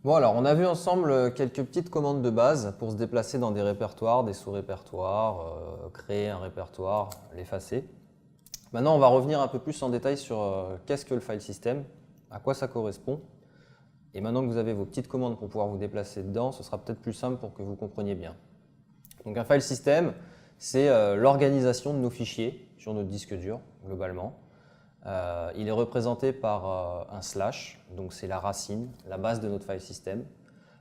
Bon alors, on a vu ensemble quelques petites commandes de base pour se déplacer dans des répertoires, des sous-répertoires, créer un répertoire, l'effacer. Maintenant, on va revenir un peu plus en détail sur qu'est-ce que le file system, à quoi ça correspond. Et maintenant que vous avez vos petites commandes pour pouvoir vous déplacer dedans, ce sera peut-être plus simple pour que vous compreniez bien. Donc un file system, c'est l'organisation de nos fichiers sur notre disque dur, globalement. Il est représenté par un slash, donc c'est la racine, la base de notre file system.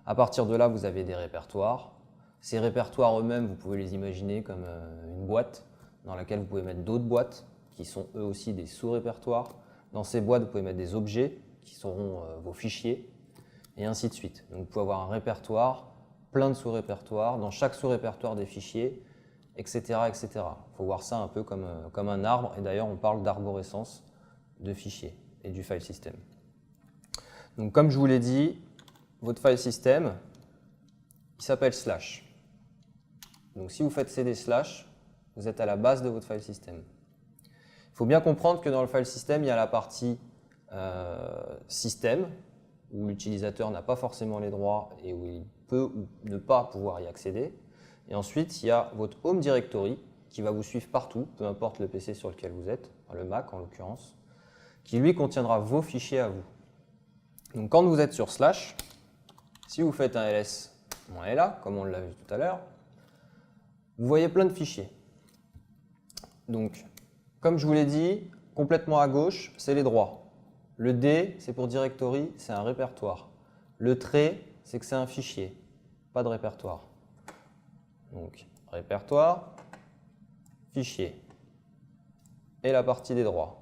À partir de là, vous avez des répertoires. Ces répertoires eux-mêmes, vous pouvez les imaginer comme une boîte dans laquelle vous pouvez mettre d'autres boîtes qui sont eux aussi des sous-répertoires. Dans ces boîtes, vous pouvez mettre des objets qui seront vos fichiers et ainsi de suite. Donc vous pouvez avoir un répertoire, plein de sous-répertoires, dans chaque sous-répertoire des fichiers, etc. etc. Il faut voir ça un peu comme un arbre, et d'ailleurs on parle d'arborescence de fichiers et du file system. Donc comme je vous l'ai dit, votre file system, il s'appelle slash. Donc si vous faites cd slash, vous êtes à la base de votre file system. Il faut bien comprendre que dans le file system, il y a la partie système, où l'utilisateur n'a pas forcément les droits et où il peut ou ne pas pouvoir y accéder. Et ensuite, il y a votre home directory qui va vous suivre partout, peu importe le PC sur lequel vous êtes, le Mac en l'occurrence, qui lui contiendra vos fichiers à vous. Donc quand vous êtes sur slash, si vous faites un ls-là, comme on l'a vu tout à l'heure, vous voyez plein de fichiers. Donc, comme je vous l'ai dit, complètement à gauche, c'est les droits. Le D, c'est pour directory, c'est un répertoire. Le trait, c'est que c'est un fichier, pas de répertoire. Donc, répertoire, fichier, et la partie des droits.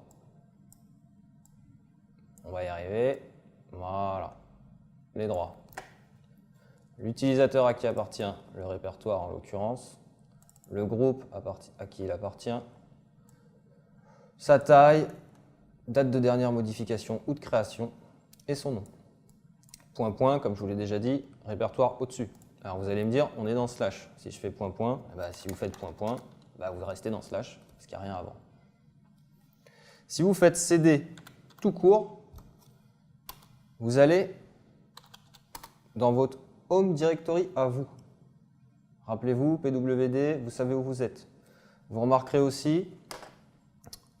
On va y arriver. Voilà, les droits. L'utilisateur à qui appartient le répertoire en l'occurrence, le groupe à qui il appartient, sa taille, date de dernière modification ou de création et son nom. Point point, comme je vous l'ai déjà dit, répertoire au-dessus. Alors vous allez me dire, on est dans slash. Si je fais point point, si vous faites point point, vous restez dans slash parce qu'il n'y a rien avant. Si vous faites cd tout court, vous allez dans votre home directory à vous. Rappelez-vous, pwd, vous savez où vous êtes. Vous remarquerez aussi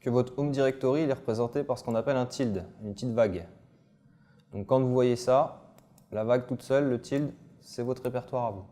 que votre home directory est représenté par ce qu'on appelle un tilde, une petite vague. Donc quand vous voyez ça, la vague toute seule, le tilde, c'est votre répertoire à vous.